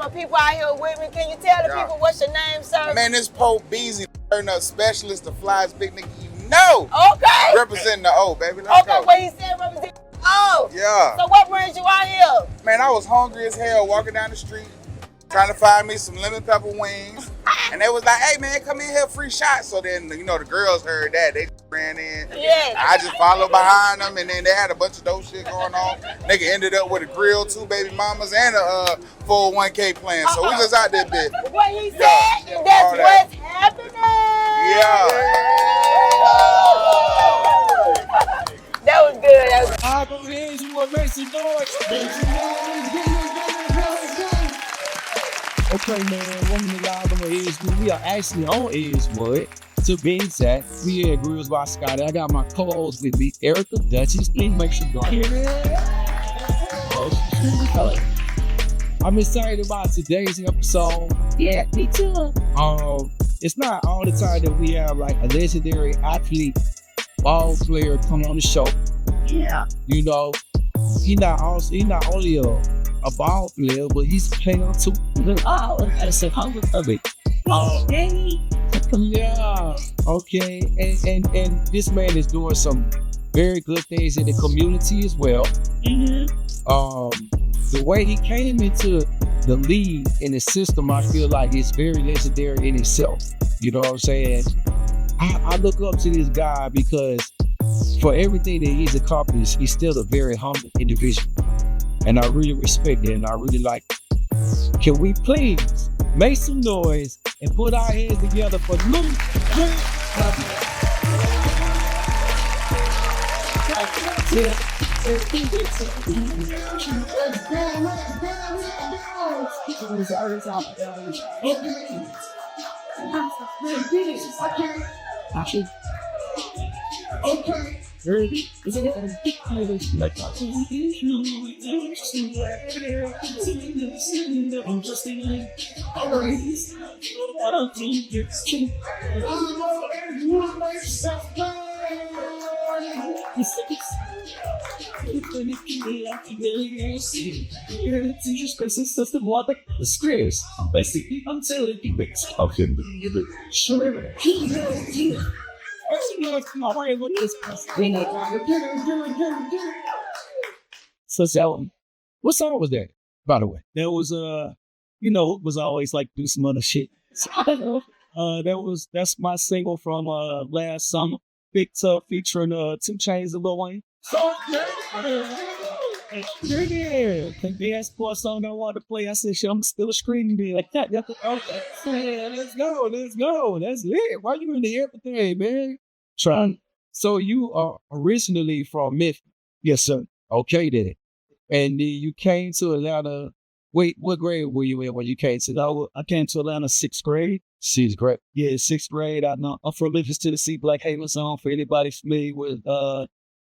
got people out here with me. Can you tell the people what's your name, sir? Man, this Pope Beezy, turn up specialist, the flies, big nigga, you know. Okay. Representing the O, baby. Let's go. What he said representing the O. Yeah. So what brings you out here? Man, I was hungry as hell walking down the street, trying to find me some lemon pepper wings. And they was like, hey man, come in here, free shot. So then, you know, the girls heard that. They ran in. Yeah. I just followed behind them, and then they had a bunch of dope shit going on. Nigga ended up with a grill, 2 baby mamas, and a 401k plan. So we just out there, bitch. What he said, that's what's happening. Yeah. That was good. That was good. On Edgewood, make some noise. Okay, man, welcome to Live on Edgewood. We are actually on Edgewood. To be exact, we at Grills by Scotty. I got my co-host with me, Erica Duchess. Please make sure you go here. I'm excited about today's episode. Yeah, me too. It's not all the time that we have like a legendary athlete, ball player come on the show. Yeah. You know, he not only a ball player, but he's a player too. Oh, that's a hell of it. Okay. Yeah. Okay. And this man is doing some very good things in the community as well. Mm-hmm. The way he came into the league in the system, I feel like it's very legendary in itself. You know what I'm saying? I look up to this guy because for everything that he's accomplished, he's still a very humble individual. And I really respect it and I really like it. Can we please make some noise and put our hands together for Okay. So, what song was that, by the way? That was, you know, it was always like do some other shit. That's my single from last summer. Big Tough featuring 2 Chainz and Lil Wayne. Yeah, they asked for a song I wanted to play. I said, shit, I'm still screaming me like that. Okay, let's go. That's it. Why you in the everything, man? Trying. So you are originally from Memphis. Yes, sir. Okay, then. And then you came to Atlanta. Wait, what grade were you in when you came to? I came to Atlanta 6th grade. 6th grade. Yeah, 6th grade. I'm from Memphis, Tennessee. Black Haven song for anybody familiar with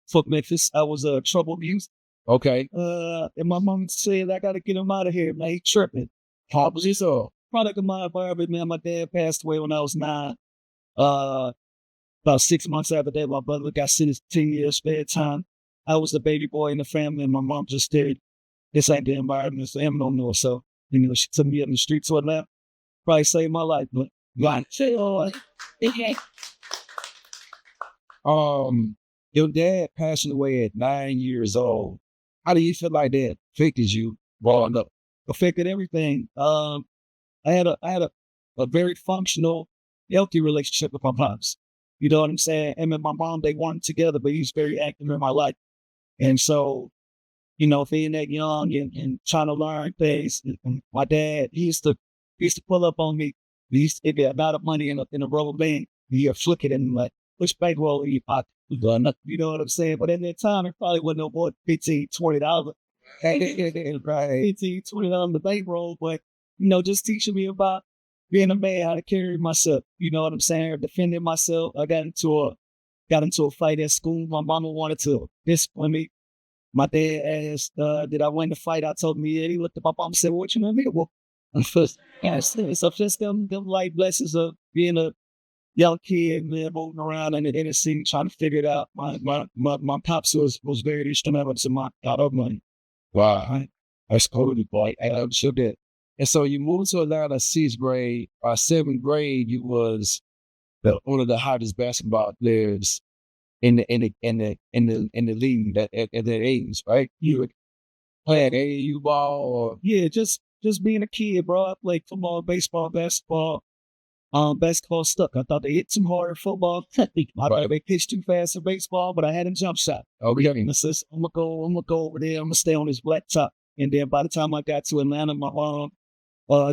fuck Memphis. I was trouble music. Okay. And my mom said I gotta get him out of here, man. He tripping. How was this all? Product of my environment, man. My dad passed away when I was 9. About 6 months after that, my brother got sentenced to 10 years spare time. I was the baby boy in the family, and my mom just said, this ain't the environment for him no more. So, you know, she took me up in the streets of Atlanta. Probably saved my life, but your dad passing away at 9 years old. How do you feel like that affected you growing up? Affected everything. I had a very functional, healthy relationship with my pops. You know what I'm saying? Him and my mom, they weren't together, but he's very active in my life. And so, you know, being that young and trying to learn things, and my dad, he used to pull up on me. He used to give me a lot of money in a rubber band. He'd flick it and like, which bankroll in your pocket? You know what I'm saying? But at that time, it probably wasn't no more than $15, $20. Right. $15, $20 in the bankroll. But, you know, just teaching me about being a man, how to carry myself. You know what I'm saying? Defending myself. I got into a fight at school. My mama wanted to discipline me. My dad asked, did I win the fight? I told him, yeah. He looked at my mom and said, well, what you know me? Well, so just them light blessings of being a young kid, man, moving around in the inner city, trying to figure it out. My pops was very instrumental to my upbringing. Wow, that's cool, boy. I understood that. And so you moved to Atlanta 6th grade. By 7th grade, you was one of the hottest basketball players in the league at that age, right? You were playing AAU ball, or just being a kid, bro. I played football, baseball, basketball. Basketball stuck. I thought they hit too hard in football. I thought they pitched too fast in baseball, but I had a jump shot. Oh, yeah. I said, I'm gonna go over there. I'm gonna stay on this black top. And then by the time I got to Atlanta, my mom,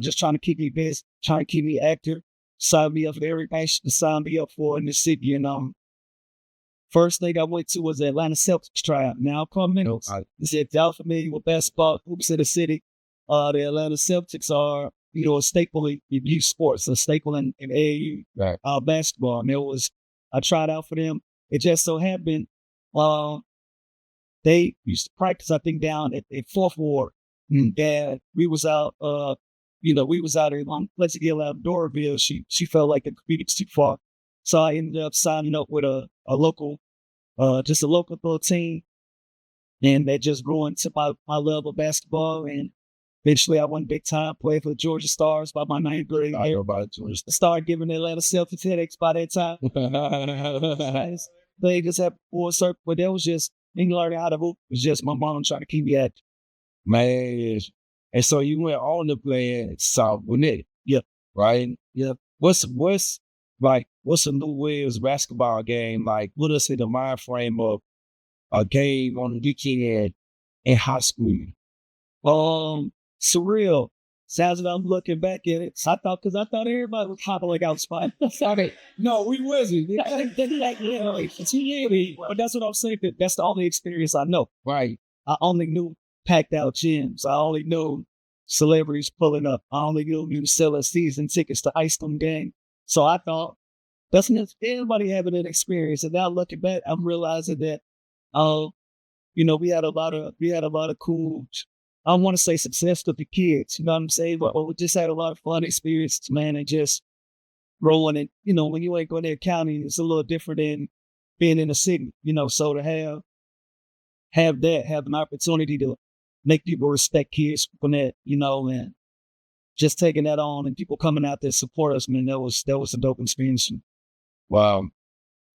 just trying to keep me busy, trying to keep me active, signed me up for everything she signed me up for in the city. And first thing I went to was the Atlanta Celtics tryout. Now come in. If y'all familiar with basketball hoops in the city, the Atlanta Celtics are, a staple in youth sports, a staple in AAU basketball. And I tried out for them. It just so happened, they used to practice, I think, down at Fourth Ward. And we was out, we was out in Pleasant Hill out of Doraville. She felt like the commute's too far. So I ended up signing up with a local, just a local little team. And that just grew into my love of basketball. And eventually I went big time, played for the Georgia Stars by my 9th grade. I started giving the Atlanta Celtics headaches by that time. They just had full circle, but that was just me learning how to hoop. It was just my mom trying to keep me active. Man. And so you went on to play at South Gwinnett. Yeah. Right? Yeah. What's a Lou Williams basketball game like? Put us in the mind frame of a game on the weekend in high school. Surreal. Sounds like I'm looking back at it. I thought everybody was hopping like outside. No, we wasn't. But that's what I'm saying. That's the only experience I know. Right. I only knew packed out gyms. I only knew celebrities pulling up. I only knew you selling season tickets to ice cream game. So I thought, doesn't everybody having an experience? And now looking back, I'm realizing that, we had a lot of cool, I don't want to say success with the kids, you know what I'm saying? But we just had a lot of fun experiences, man, and just rolling it. When you ain't Gwinnett County, it's a little different than being in the city, so to have an opportunity to make people respect kids from that, and just taking that on and people coming out there to support us, man, that was a dope experience. Wow.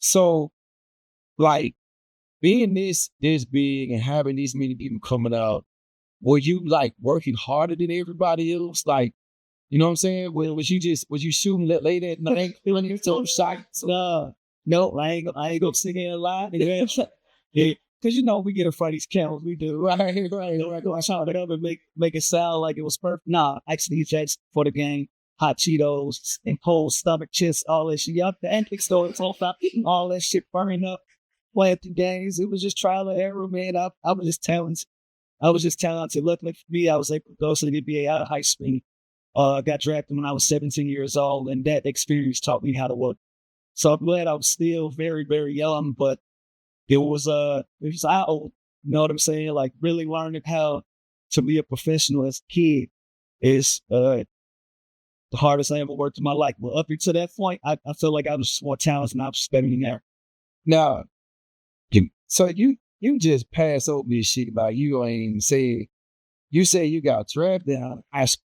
So, like, being this big and having these many people coming out, were you like working harder than everybody else? Like, you know what I'm saying? Was you shooting late at night, feeling yourself shocked? No, I ain't gonna sing it a lot. Yeah. Because we get in front of these cameras, we do. Right, I shot it up and make it sound like it was perfect. Nah, actually, just for the game, hot Cheetos and cold stomach chips, all that shit. Y'all, the antics stories, all that shit burning up, playing the games. It was just trial and error, man. I was just talented. Luckily for me, I was able to go to the NBA out of high school. I got drafted when I was 17 years old, and that experience taught me how to work. So I'm glad I was still very, very young, but it was eye-opening. You know what I'm saying? Like, really learning how to be a professional as a kid is the hardest I ever worked in my life. But up until that point, I feel like I was more talented than I was spending there. Now, so you just pass over this shit about you ain't even say, you say you got drafted out of high school.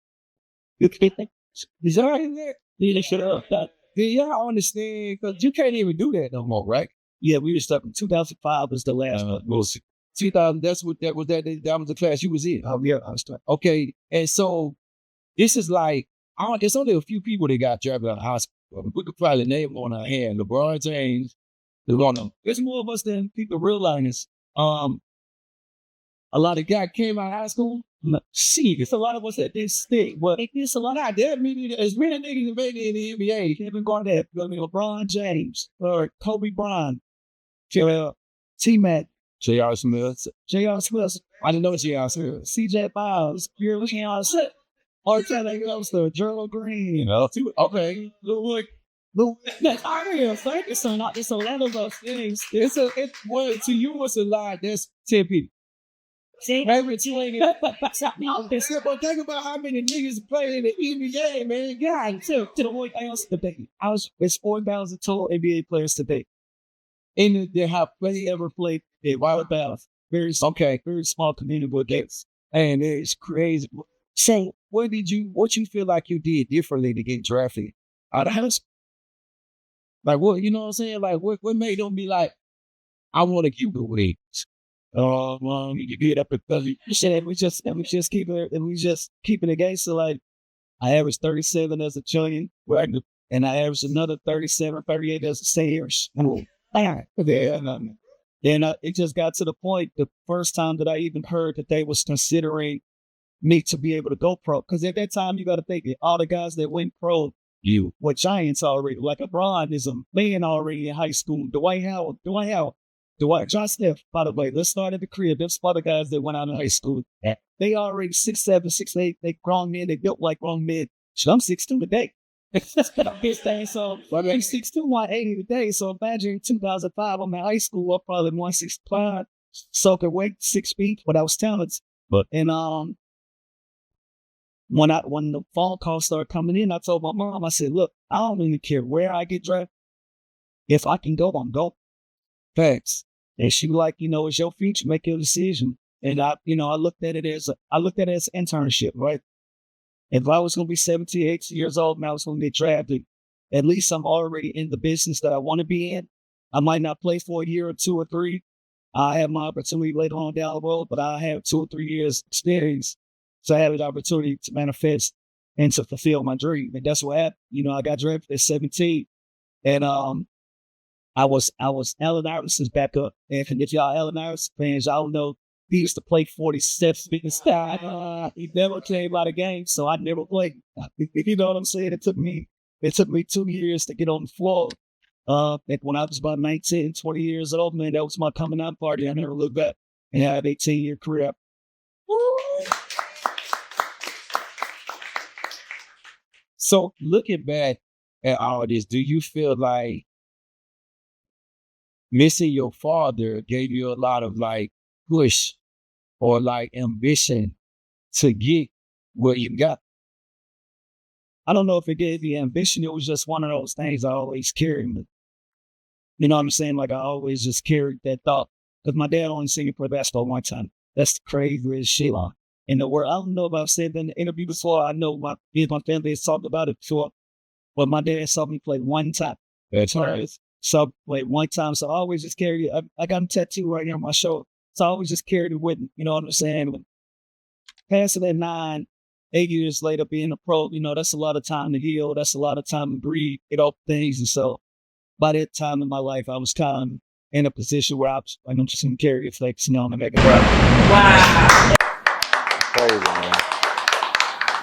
Is that right there? Yeah, shut up. Do y'all understand? Because you can't even do that no more, right? Yeah, we were stuck in 2005 was the last one. Well, 2000, that was the class you was in. Oh, yeah, I was stuck. Okay, and so this is like, there's only a few people that got drafted out of high school. We could probably name them on our hand. LeBron James, there's more of us than people realize. A lot of guys came out of high school. See, it's a lot of us that did stick, but it's a lot out there. As many niggas that made it in the NBA. Kevin Garnett, LeBron James, or Kobe Bryant, T-Mac, J.R. Smith. I didn't know J.R. Smith. C.J. Biles, Arteta Ghoster, Gerald Green. Okay. It's a lot of those things. To you, what's a lot? That's 10 people. Maybe 2 but think about how many niggas play in the NBA, man. God, to the point else today. It's 4,000 total NBA players today. And they have ever played at Wild Battles. Very small community games. And it's crazy. So what you feel like you did differently to get drafted out of high school? Like what, you know what I'm saying? Like what made them be like, I want to keep the wings. You get up at 30. You said we just keeping it gangster. Like I averaged 37 as a junior, right? And I averaged another 37, 38 as a senior. Then it just got to the point, the first time that I even heard that they was considering me to be able to go pro. Because at that time, you got to think that all the guys that went pro, you were giants already. Like LeBron is a man already in high school. Dwight Howard, John Steph, by the way, let's start at the crib. There's some other guys that went out of high school. They already 6'7", 6'8", they grown men, they built like grown men. Shit, I'm 6'2" today. So I'm 6'2", 180 today. So imagine in 2005, I'm in high school, I'm probably 165, soaking weight, 6 feet, but I was talented. But when the phone calls started coming in, I told my mom, I said, look, I don't really care where I get drafted. If I can go, I'm going. Facts. And she was like, it's your future, make your decision. And I looked at it as an internship, right? If I was going to be 17, 18 years old and I was going to get drafted, at least I'm already in the business that I want to be in. I might not play for a year or 2 or 3. I have my opportunity later on down the road, but I have 2 or 3 years experience. So I have an opportunity to manifest and to fulfill my dream. And that's what happened. I got drafted at 17. And I was Allen Iverson's backup. And if y'all Allen Iverson fans, y'all know he used to play 47 He never came out of games, so I never played. You know what I'm saying? It took me 2 years to get on the floor. When I was about 19, 20 years old, man, that was my coming out party. I never looked back. And I had an 18-year career. So looking back at all this, do you feel like missing your father gave you a lot of like push or like ambition to get where you got? I don't know if it gave you ambition. It was just one of those things I always carried. You know what I'm saying? Like I always just carried that thought. Because my dad only seen me play basketball one time. That's the craziest shit in the world. I don't know if I've said that in the interview before. I know my family has talked about it before. But my dad saw me play one time. That's right. So played one time. So I always just carried it. I got a tattoo right here on my shoulder. So I always just carried it with me. You know what I'm saying? Passing at 9, 8 years later, being a pro, that's a lot of time to heal. That's a lot of time to breathe, get off things. And so by that time in my life, I was kind of in a position where I'm just going to carry it flex, and make it right. Wow. Crazy, man.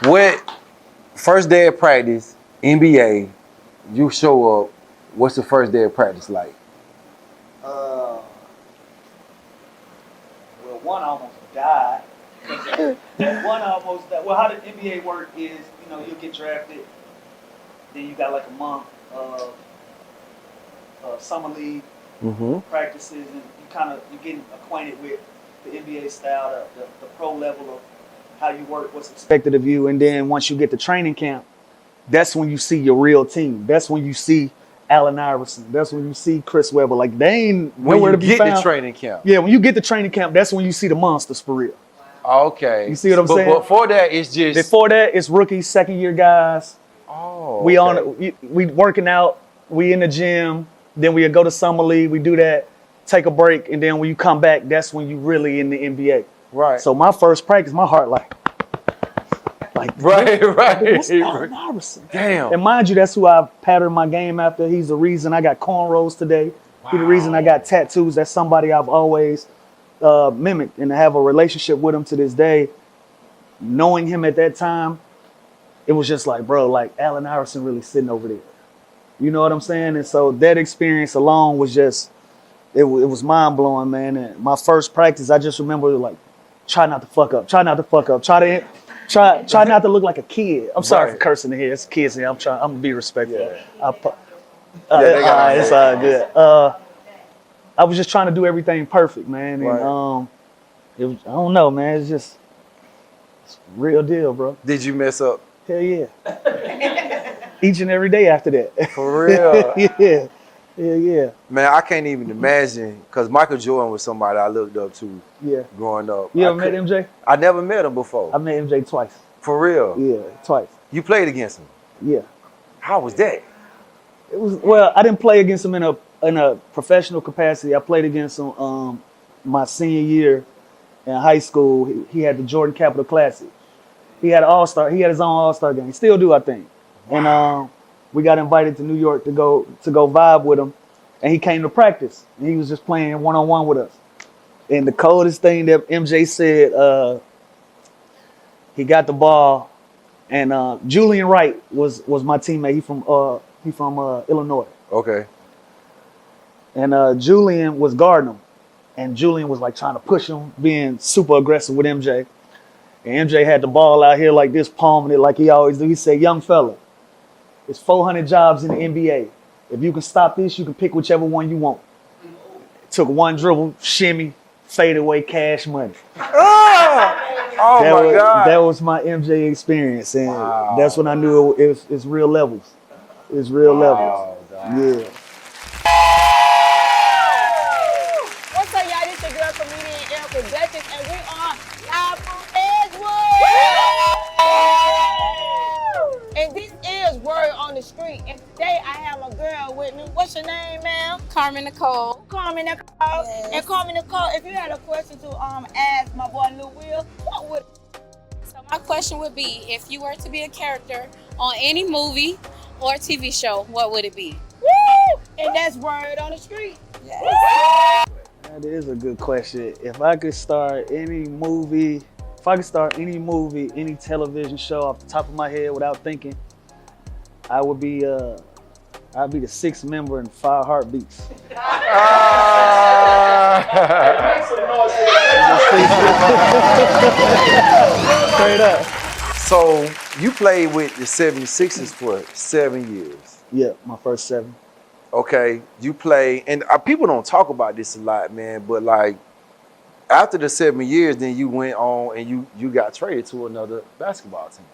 What first day of practice, NBA, you show up, what's the first day of practice like? Well, one almost died. Well, how the NBA work is, you'll get drafted, then you got like a month of summer league practices, and you getting acquainted with the NBA style, the pro level of how you work, what's expected of you, and then once you get to training camp, that's when you see your real team. That's when you see Allen Iverson. That's when you see Chris Webber. Like they ain't nowhere to be found. When you get to training camp. Yeah, when you get to training camp, that's when you see the monsters for real. Okay. You see what I'm saying? But before that, it's just... Before that, it's rookies, second-year guys. Oh, we working out. We in the gym. Then we go to summer league. We do that, take a break, and then when you come back, that's when you really in the NBA. Right. So my first practice, my heart like right. That's Allen Iverson. Damn. And mind you, that's who I patterned my game after. He's the reason I got cornrows today. Wow. He's the reason I got tattoos. That's somebody I've always mimicked, and to have a relationship with him to this day. Knowing him at that time, it was just like, bro, like Allen Iverson really sitting over there. You know what I'm saying? And so that experience alone was just, it was mind blowing, man. And my first practice, I just remember like, try not to fuck up, try not to look like a kid. I'm sorry for cursing in here. It's kids in here. I'm gonna be respectful. Yeah. It's all good. I was just trying to do everything perfect, man. Right. And I don't know, man. It's real deal, bro. Did you mess up? Hell yeah. Each and every day after that. For real? Yeah. Man, I can't even imagine, because Michael Jordan was somebody I looked up to growing up. You ever met MJ? I never met him before. I met MJ twice. For real? Yeah, twice. You played against him? Yeah. How was that? It was, well, I didn't play against him in a professional capacity. I played against him my senior year in high school. He had the Jordan Capital Classic. He had an all-star. He had his own all-star game. He still do, I think. Wow. And we got invited to New York to go vibe with him, and he came to practice. And he was just playing one-on-one with us. And the coldest thing that MJ said, he got the ball, and Julian Wright was my teammate. He from Illinois. Okay. And Julian was guarding him, and Julian was like trying to push him, being super aggressive with MJ. And MJ had the ball out here like this, palming it like he always do. He said, "Young fella, it's 400 jobs in the NBA. If you can stop this, you can pick whichever one you want." Took one dribble, shimmy, fade away, cash money. Oh my God. That was my MJ experience, and that's when I knew it's real levels. It's real levels. Yeah. What's up, y'all? This your girl, comedian Erica Duchess, and we are live from Edgewood. And this is Word on the Street. And today I have a girl with me. What's your name, ma'am? Carmen Nicole. Carmen Nicole. Yes. And Carmen Nicole, if you had a question to ask my boy Lil Will, what would? So my question would be, if you were to be a character on any movie or TV show, what would it be? Woo! And that's Word on the Street. Yes. That is a good question. If I could start any movie, any television show off the top of my head without thinking, I would be I'd be the sixth member in 5 Heartbeats. Straight up. So you played with the 76ers for 7 years. Yeah, my first 7. Okay, you play, and people don't talk about this a lot, man, but like after the 7 years, then you went on and you got traded to another basketball team.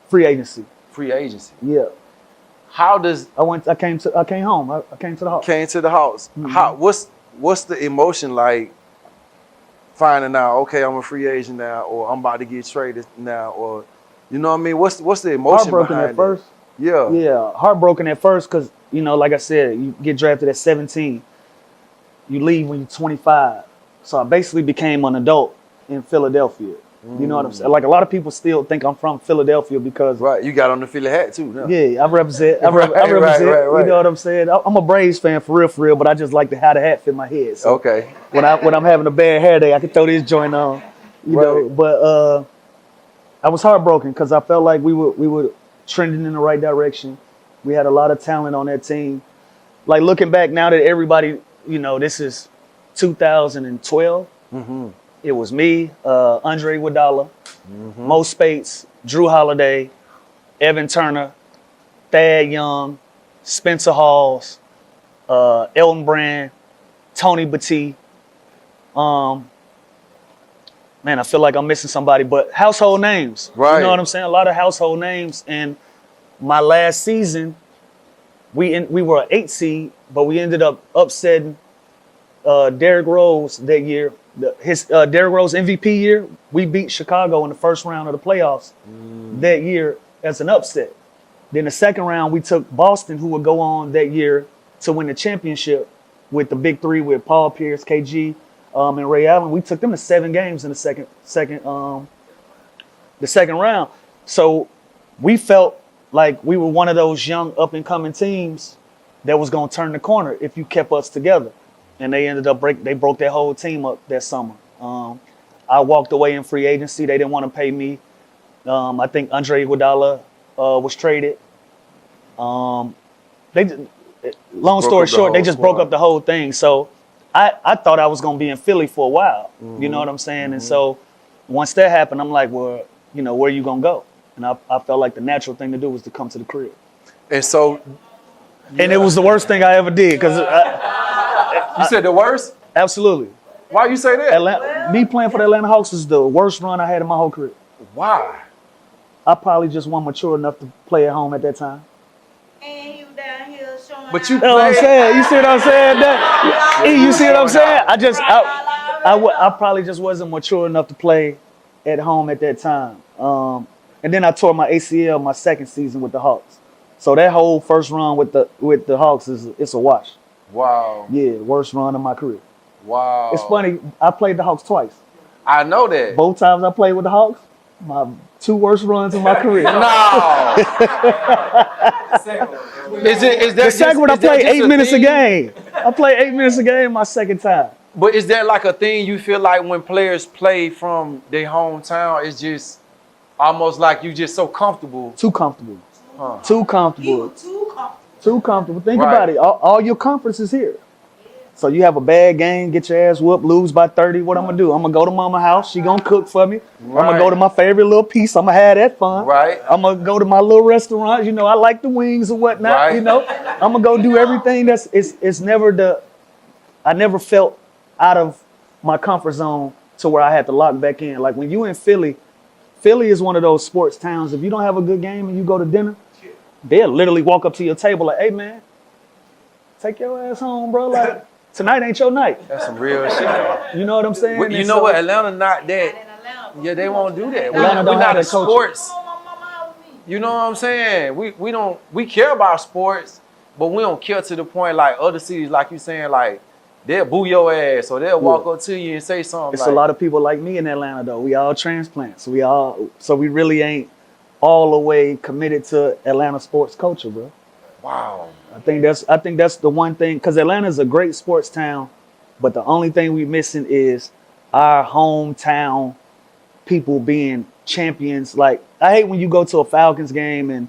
Free agency. Free agency. Yeah. How does I came home. I came to the house. Came to the house. Mm-hmm. What's the emotion like finding out, okay, I'm a free agent now, or I'm about to get traded now, or you know what I mean? What's the emotion Heartbroken behind at first. It? Yeah. Yeah, heartbroken at first because, you know, like I said, you get drafted at 17. You leave when you're 25. So I basically became an adult in Philadelphia. You know what I'm saying? Like a lot of people still think I'm from Philadelphia because Right, you got on the Philly hat too. No? yeah, I represent. Right. You know what I'm saying? I'm a Braves fan for real, but I just like to have the hat fit my head. So Okay. when I'm having a bad hair day, I can throw this joint on. You know, but I was heartbroken because I felt like we were trending in the right direction. We had a lot of talent on that team. Like looking back now that everybody, you know, this is 2012. Mm-hmm. It was me, Andre Iguodala, Mo Spates, Drew Holiday, Evan Turner, Thad Young, Spencer Halls, Elton Brand, Tony Battie. Man, I feel like I'm missing somebody, but household names. Right. You know what I'm saying? A lot of household names. And my last season, we were an 8 seed, but we ended up upsetting Derrick Rose that year. Derrick Rose MVP year, we beat Chicago in the first round of the playoffs that year as an upset. Then the second round, we took Boston, who would go on that year to win the championship with the big 3 with Paul Pierce, KG, and Ray Allen. We took them to 7 games in the second round. So we felt like we were one of those young up and coming teams that was going to turn the corner if you kept us together. And they ended up they broke their whole team up that summer. I walked away in free agency. They didn't want to pay me. I think Andre Iguodala was traded. Long story short, they just broke up the whole thing. So I thought I was going to be in Philly for a while. You know what I'm saying? And so once that happened, I'm like, well, you know, where are you going to go? And I felt like the natural thing to do was to come to the crib. And so, and it was the worst thing I ever did because you said the worst? Absolutely. Why you say that? Me playing for the Atlanta Hawks is the worst run I had in my whole career. Why? I probably just wasn't mature enough to play at home at that time. And you down here showing But you You know what I'm saying? You see what I'm saying? You see what I'm saying? I probably just wasn't mature enough to play at home at that time. And then I tore my ACL my second season with the Hawks. So that whole first run with the Hawks it's a wash. Wow. Yeah, worst run of my career. Wow. It's funny, I played the Hawks twice. I know that. Both times I played with the Hawks, my 2 worst runs of my career. No. Is that The second one I played 8 minutes a thing? game. I played 8 minutes a game my second time. But is that like a thing you feel like when players play from their hometown, it's just almost like you just so comfortable? Too comfortable. Huh. Too comfortable. Too comfortable. Think Right. about it. All your comforts is here. So you have a bad game, get your ass whooped, lose by 30. What I'm gonna do? I'm gonna go to mama's house. She gonna cook for me. I'm gonna go to my favorite little piece. I'm gonna have that fun. Right. I'm gonna go to my little restaurant. You know, I like the wings and whatnot. Right. You know, I'm gonna go do everything. It's never I never felt out of my comfort zone to where I had to lock back in. Like when you in Philly is one of those sports towns. If you don't have a good game and you go to dinner, they'll literally walk up to your table like, "Hey man, take your ass home, bro. Like tonight ain't your night." That's some real shit. You know what I'm saying? You And know so- what? Atlanta not that. Yeah, they won't do that. Atlanta We're don't not have a that culture. sports. You know what I'm saying? We care about sports, but we don't care to the point like other cities, like you saying, like they'll boo your ass or they'll walk up to you and say something. It's like, a lot of people like me in Atlanta though. We all transplants. So we really ain't all the way committed to Atlanta sports culture, bro. wow. I think that's the one thing, because Atlanta's a great sports town, but the only thing we missing is our hometown people being champions. Like I hate when you go to a Falcons game and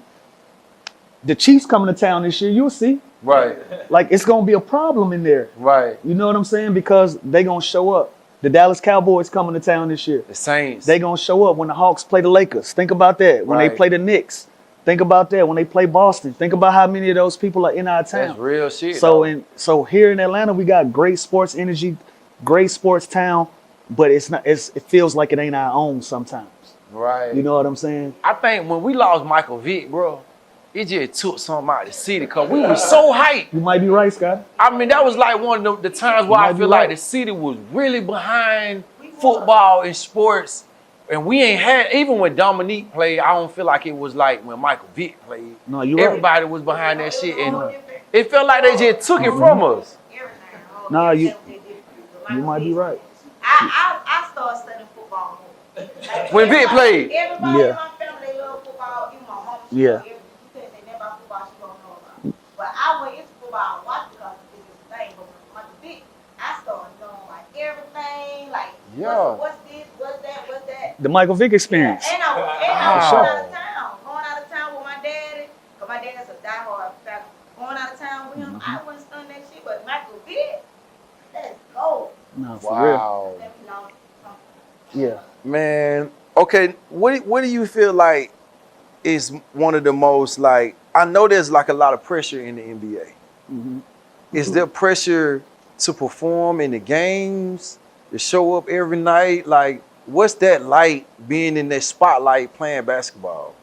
the Chiefs coming to town this year. You'll see, Right, like it's gonna be a problem in there. right. You know what I'm saying? Because they gonna show up. The Dallas Cowboys coming to town this year. The Saints. They gonna show up when the Hawks play the Lakers. Think about that. When they Right. play the Knicks. Think about that. When they play Boston. Think about how many of those people are in our town. That's real shit. So though. so here in Atlanta, we got great sports energy, great sports town, but it feels like it ain't our own sometimes. right. You know what I'm saying? I think when we lost Michael Vick, bro, it just took something out of the city because we were so hyped. You might be right, Scott. I mean, that was like one of the times where You I might be feel like right. the city was really behind football and sports. And we ain't had, even when Dominique played, I don't feel like it was like when Michael Vick played. No, you right. Everybody was behind that shit. And it felt like they just took it from us. Nah, you might be right. I started studying football more. When Vic played. Everybody Yeah. in my family, they love football. Even my mom. Yeah. You can't say nothing about football she don't know about. But I went into football and watched because it's a thing. But when Michael Vick, I started knowing like everything. Like, Yeah. what's this, what's that. The Michael Vick experience. And I was going out of town. Going out of town with my daddy. Because my dad's a diehard fan. Going out of town with him, I wasn't studying that shit. But Michael Vick, let's go. No, for real. Wow. Let me know something. Yeah. Man, okay, what do you feel like is one of the most, like, I know there's like a lot of pressure in the NBA. Mhm. Is there pressure to perform in the games, to show up every night? Like, what's that like being in that spotlight playing basketball?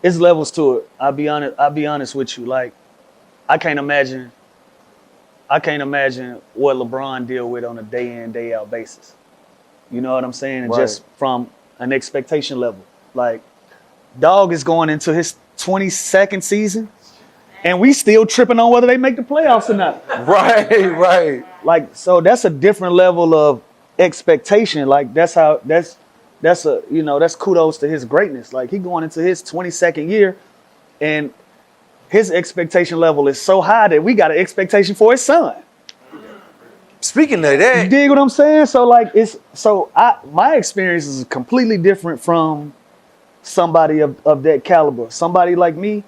It's levels to it. I'll be honest with you. Like, I can't imagine what LeBron deal with on a day in, day out basis. You know what I'm saying? And Right. just from an expectation level. Like, dog is going into his 22nd season, and we still tripping on whether they make the playoffs or not. Right. Like, so that's a different level of expectation. Like, that's kudos to his greatness. Like, he going into his 22nd year, and his expectation level is so high that we got an expectation for his son. Speaking of You that, dig what I'm saying? So like my experience is completely different from somebody of that caliber. Somebody like me,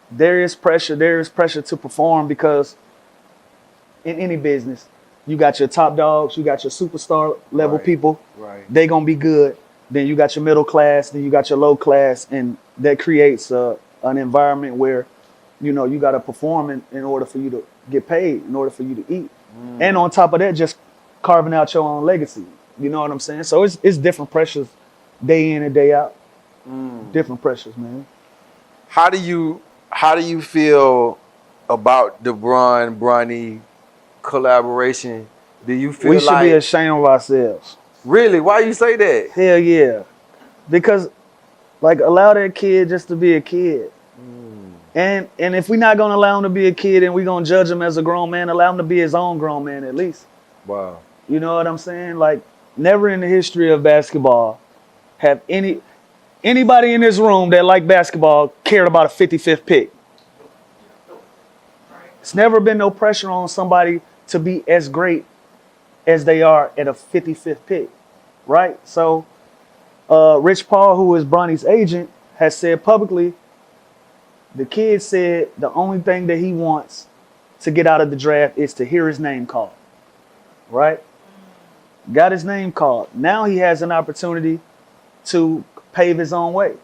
there is pressure to perform, because in any business, you got your top dogs, you got your superstar level Right. people. Right. They gonna be good. Then you got your middle class, then you got your low class, and that creates an environment where, you know, you gotta perform in order for you to get paid, in order for you to eat. And on top of that, just carving out your own legacy. You know what I'm saying? So it's different pressures day in and day out. Different pressures, man. how do you feel about the Bronny collaboration? Do you feel We should like be ashamed of ourselves. really? Why you say that? Hell yeah. Because, like, allow that kid just to be a kid. And if we're not going to allow him to be a kid and we're going to judge him as a grown man, allow him to be his own grown man at least. Wow. You know what I'm saying? Like, never in the history of basketball have anybody in this room that liked basketball cared about a 55th pick. It's never been no pressure on somebody to be as great as they are at a 55th pick, right? So Rich Paul, who is Bronny's agent, has said publicly, the kid said the only thing that he wants to get out of the draft is to hear his name called, right? Got his name called. Now he has an opportunity to pave his own way.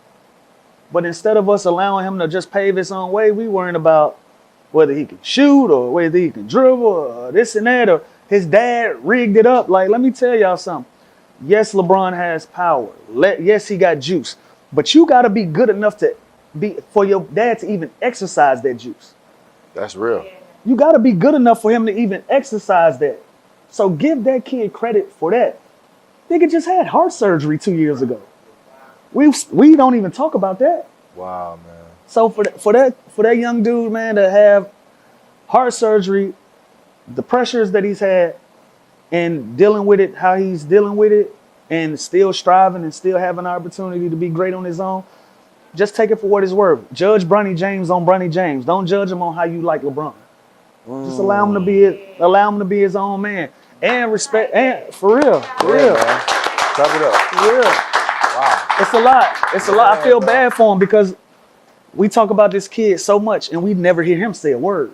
But instead of us allowing him to just pave his own way, we worrying about whether he can shoot or whether he can dribble or this and that, or his dad rigged it up. Like, let me tell y'all something. Yes, LeBron has power. Yes, he got juice. But you got to be good enough for your dad to even exercise that juice. That's real. You got to be good enough for him to even exercise that. So give that kid credit for that. Nigga just had heart surgery 2 years ago. We don't even talk about that. Wow, man. So for that young dude, man, to have heart surgery, the pressures that he's had and dealing with it, how he's dealing with it, and still striving and still having an opportunity to be great on his own, just take it for what it's worth. Judge Bronny James on Bronny James. Don't judge him on how you like LeBron. Just allow him to be his own man. And respect, and for real. Man. Chop it up. For real. Wow. It's a lot. I feel bad for him because we talk about this kid so much and we never hear him say a word.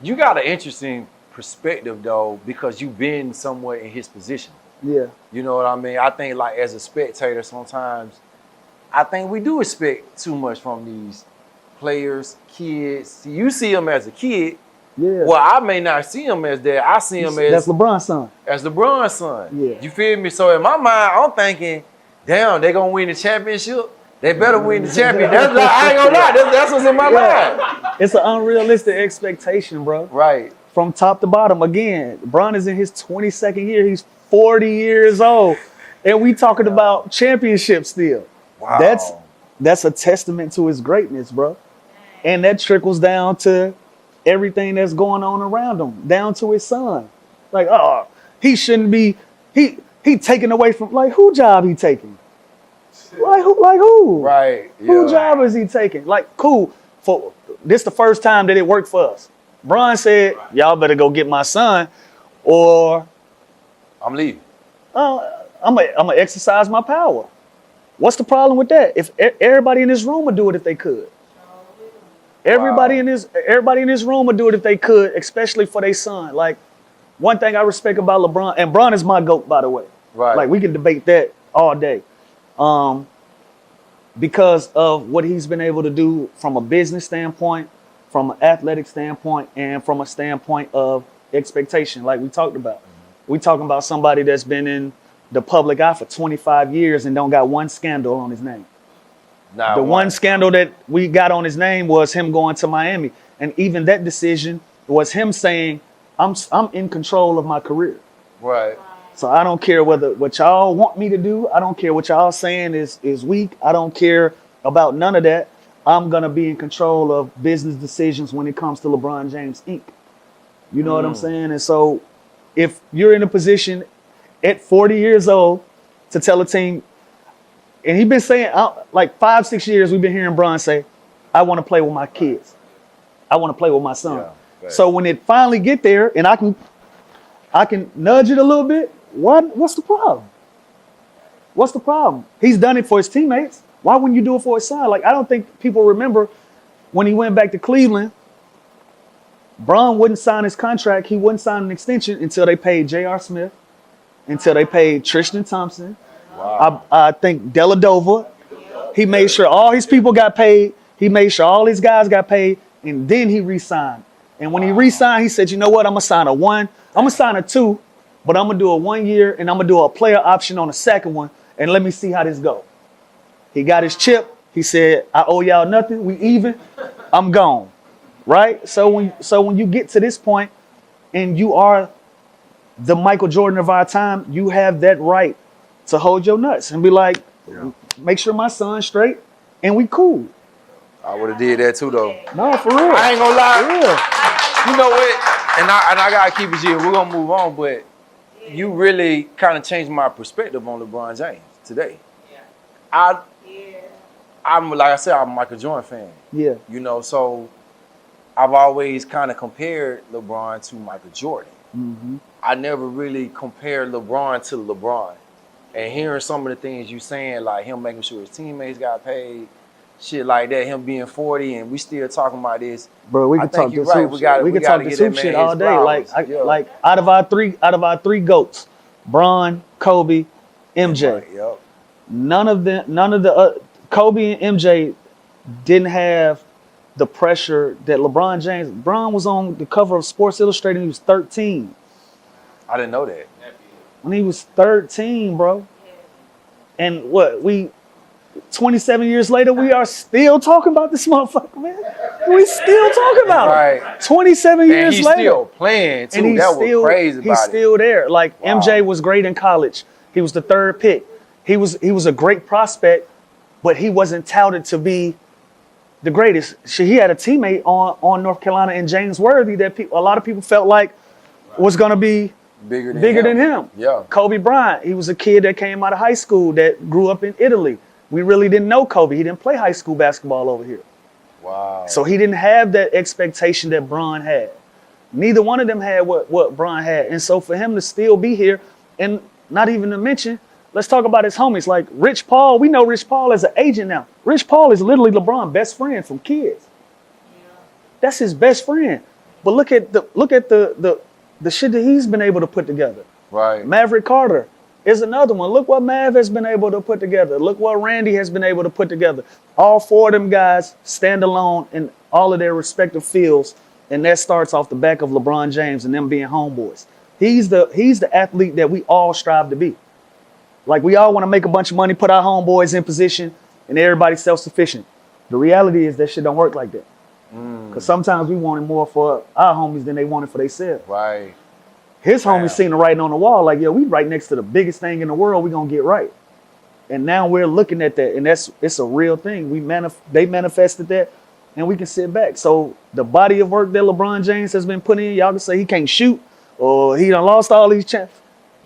You got an interesting perspective, though, because you've been somewhere in his position. Yeah. You know what I mean? I think, like, as a spectator, sometimes I think we do expect too much from these players, kids. You see them as a kid. Yeah. Well, I may not see him as that. I see him as that's LeBron's son. As LeBron's son. Yeah. You feel me? So in my mind, I'm thinking, damn, they gonna win the championship. They better win the championship. I ain't gonna lie. That's what's in my mind. It's an unrealistic expectation, bro. Right. From top to bottom. Again, Bron is in his 22nd year. He's 40 years old, and we talking about championships still. Wow. That's a testament to his greatness, bro. And that trickles down to everything that's going on around him, down to his son. Like, oh, he shouldn't be. He taken away from, like, who job he taking? Like who? Right. Yeah. Who job is he taking? Like, cool. For this the first time that it worked for us. Bron said, y'all better go get my son, or I'm leaving. I'm gonna exercise my power. What's the problem with that? If everybody in this room would do it if they could. Everybody in this room would do it if they could, especially for their son. Like, one thing I respect about LeBron, and Bron is my GOAT, by the way. Right. Like, we can debate that all day. Because of what he's been able to do from a business standpoint, from an athletic standpoint, and from a standpoint of expectation, like we talked about. We talking about somebody that's been in the public eye for 25 years and don't got one scandal on his name. Nah, the one scandal that we got on his name was him going to Miami. And even that decision was him saying, I'm in control of my career. Right. So I don't care what y'all want me to do. I don't care what y'all saying is weak. I don't care about none of that. I'm going to be in control of business decisions when it comes to LeBron James, Inc. You know what I'm saying? And so if you're in a position at 40 years old to tell a team, and he's been saying, like 5-6 years, we've been hearing Bron say, I want to play with my kids. I want to play with my son. Yeah, right. So when it finally get there and I can nudge it a little bit, what's the problem? What's the problem? He's done it for his teammates. Why wouldn't you do it for his son? Like, I don't think people remember when he went back to Cleveland, Bron wouldn't sign his contract. He wouldn't sign an extension until they paid J.R. Smith, until they paid Tristan Thompson. Wow. I think Deladova. He made sure all his people got paid. He made sure all his guys got paid, and then he re-signed. And when he re-signed, he said, you know what? I'm going to sign a 1. I'm going to sign a 2, but I'm going to do a 1 year, and I'm going to do a player option on the second one, and let me see how this go. He got his chip. He said, I owe y'all nothing. We even. I'm gone. Right? So when you get to this point and you are the Michael Jordan of our time, you have that right to hold your nuts and be like, Make sure my son's straight, and we cool. I would have did that too, though. No, for real. I ain't gonna lie. For real. You know what? And I gotta keep it G. We're gonna move on, but you really kind of changed my perspective on LeBron James today. Yeah. I'm like I said, I'm a Michael Jordan fan. Yeah. You know, so I've always kind of compared LeBron to Michael Jordan. Mm-hmm. I never really compared LeBron to LeBron. And hearing some of the things you saying, like him making sure his teammates got paid, shit like that, him being 40, and we still talking about this. Bro, we I can think talk you're this right. hoop We shit. gotta- We we can gotta talk this get hoop that shit man all his day. flowers. Like out of our three goats, Bron, Kobe, MJ. Yep. None of the Kobe and MJ didn't have the pressure that LeBron James. LeBron was on the cover of Sports Illustrated when he was 13. I didn't know that. When he was 13, bro. And 27 years later, we are still talking about this motherfucker, man. We still talking about Right. it. 27 years And he's later. still playing too. And he's That still, was crazy about he's it. still there. Like Wow. MJ was great in college. He was the third pick. He was a great prospect, but he wasn't touted to be the greatest. He had a teammate on North Carolina in James Worthy that a lot of people felt like was gonna be bigger than him. Yeah. Kobe Bryant. He was a kid that came out of high school that grew up in Italy. We really didn't know Kobe. He didn't play high school basketball over here. Wow. So he didn't have that expectation that Bron had. Neither one of them had what Bron had. And so for him to still be here, and not even to mention, let's talk about his homies. Like Rich Paul, we know Rich Paul as an agent now. Rich Paul is literally LeBron's best friend from kids. That's his best friend. But look at the shit that he's been able to put together. Right. Maverick Carter is another one. Look what Mav has been able to put together. Look what Randy has been able to put together. All four of them guys stand alone in all of their respective fields, and that starts off the back of LeBron James and them being homeboys. He's the athlete that we all strive to be. Like we all want to make a bunch of money, put our homeboys in position, and everybody's self-sufficient. The reality is that shit don't work like that. Because sometimes we wanted more for our homies than they wanted for themselves. Right. His homies seen the writing on the wall, like, yo, we right next to the biggest thing in the world, we gonna get right. And now we're looking at that, and it's a real thing. They manifested that, and we can sit back. So the body of work that LeBron James has been putting in, y'all can say he can't shoot, or he done lost all these champs.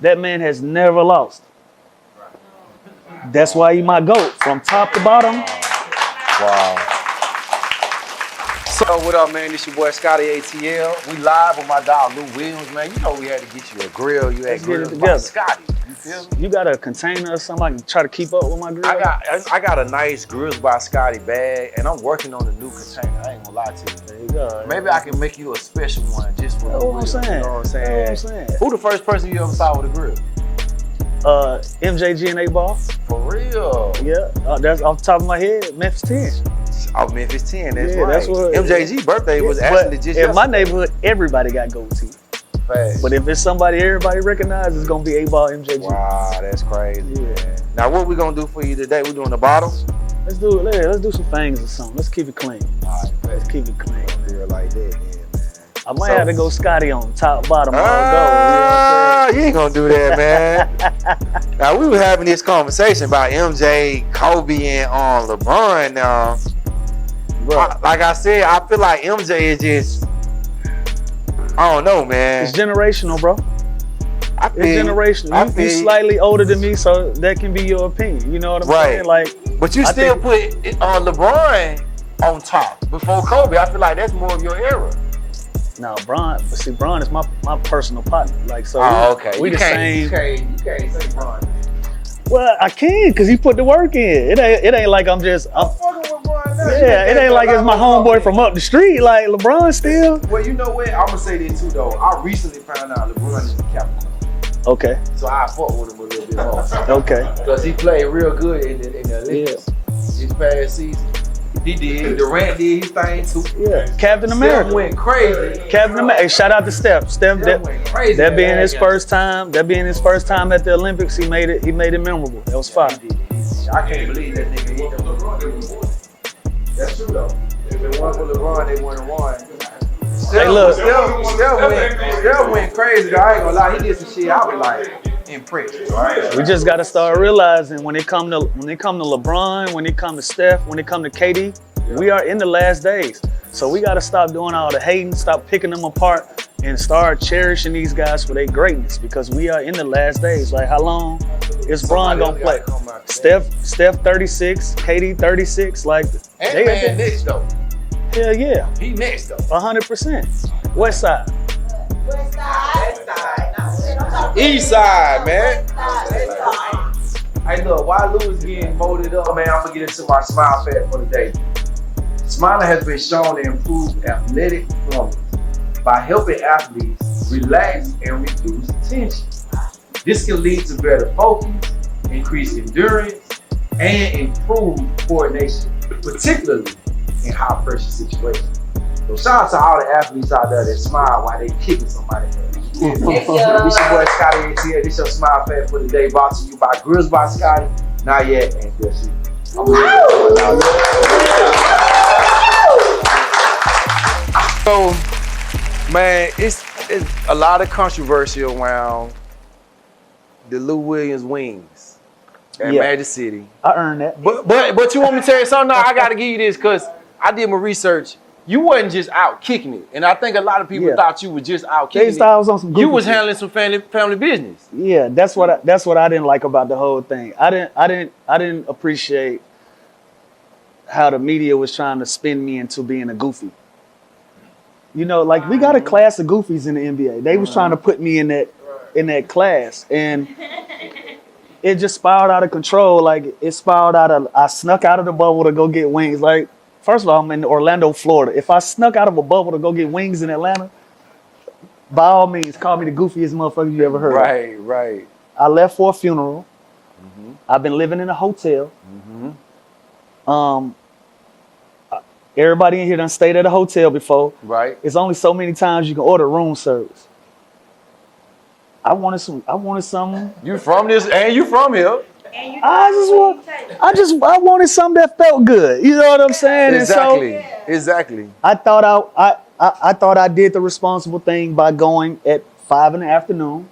That man has never lost. That's why he my GOAT, from top to bottom. Wow. So what up, man? This your boy Scotty ATL. We live with my dog Lou Williams, man. You know we had to get you a grill. You had Let's get it grills by together. Scotty. You feel me? You got a container or something I can try to keep up with my grill? I got a nice Grills by Scotty bag, and I'm working on a new container. I ain't gonna lie to you. There you go. Maybe I can make you a special one just for That's Lou what I'm Williams. saying. You know what I'm saying? That's what I'm saying. Who the first person you ever saw with a grill? MJG and 8 Ball. For real? Yeah, that's off the top of my head, Memphis 10. Oh, Memphis 10, that's Yeah, right. that's what- MJG's birthday was actually But just in my yesterday. neighborhood, everybody got gold teeth. Facts. But if it's somebody everybody recognizes, it's gonna be 8 Ball MJG. Wow, that's crazy. Yeah. Man. Now, what we gonna do for you today? We doing the bottles? Let's do it. Let's do some things or something. Let's keep it clean. All right, Let's keep it clean. feel like that, man. I might So- have to go Scotty on top, bottom, all go. You ain't gonna do that, man. Now, we were having this conversation about MJ, Kobe, and LeBron. Now, like I said, I feel like MJ is just, I don't know, man. It's generational, bro. I feel It's you. generational. I You feel you. slightly older than me, so that can be your opinion. You know what I'm Right. saying? Like, But you I still think- put LeBron on top before Kobe. I feel like that's more of your era. no, Bron. But see, Bron is my personal partner. Like, so Oh, okay. we you the can't, same. You can't say Bron. Well, I can, cause he put the work in. It ain't like I'm just. Yeah, it ain't like it's my homeboy from up the street. Like LeBron still. Well, you know what? I'm gonna say this too, though. I recently found out LeBron is a Capricorn, Okay. so I fuck with him a little bit more. Okay. Because he played real good in the Olympics this past season. He did. Durant did his thing too. Yeah. Captain Steph America. went crazy. Captain America. Hey, shout out to Steph. Steph, Steph went crazy. that being his Yeah. first time. That being his first time at the Olympics, he made it memorable. That was fire. I can't believe that nigga hit them LeBron. That's true though. If it wasn't for LeBron, they wouldn't have won. Hey, look. Steph went crazy though. I ain't gonna lie. He did some shit. I was like, impression. We just got to start realizing when it come to LeBron, when it come to Steph, when it come to KD, we are in the last days. So we got to stop doing all the hating, stop picking them apart, and start cherishing these guys for their greatness, because we are in the last days. Like, how long is Bron gonna play? Steph 36, KD 36. Like, Ant-Man next though. hell yeah, He next though. 100%. West side. West side. East side, man. West side. Hey, look, while Louis getting molded up, man, I'm gonna get into my smile fact for the day. Smiling has been shown to improve athletic performance by helping athletes relax and reduce tension. This can lead to better focus, increased endurance, and improved coordination, particularly in high pressure situations. So shout out to all the athletes out there that smile while they kicking somebody. This your boy Scotty ATL. This your smile fact for the day, brought to you by Grills by Scotty. Not yet, and that's it. So, man, it's a lot of controversy around the Lou Williams wings at Magic City. I earned that. But you want me to tell you something? No, I got to give you this because I did my research. You wasn't just out kicking it, and I think a lot of people thought you were just out kicking it. I was on some You was shit. handling some family business. Yeah, that's what I didn't like about the whole thing. I didn't appreciate how the media was trying to spin me into being a goofy. You know, like, we got a class of goofies in the NBA. They was trying to put me in that class, and it just spiraled out of control. Like, it spiraled out of, I snuck out of the bubble to go get wings. Like, first of all, I'm in Orlando, Florida. If I snuck out of a bubble to go get wings in Atlanta, by all means, call me the goofiest motherfucker you ever heard of. Right. I left for a funeral. I've been living in a hotel. Everybody in here done stayed at a hotel before. Right. It's only so many times you can order room service. I wanted something. You from this, and you from here. I wanted something that felt good. You know what I'm saying? Exactly. I thought I thought I did the responsible thing by going at 5 in the afternoon.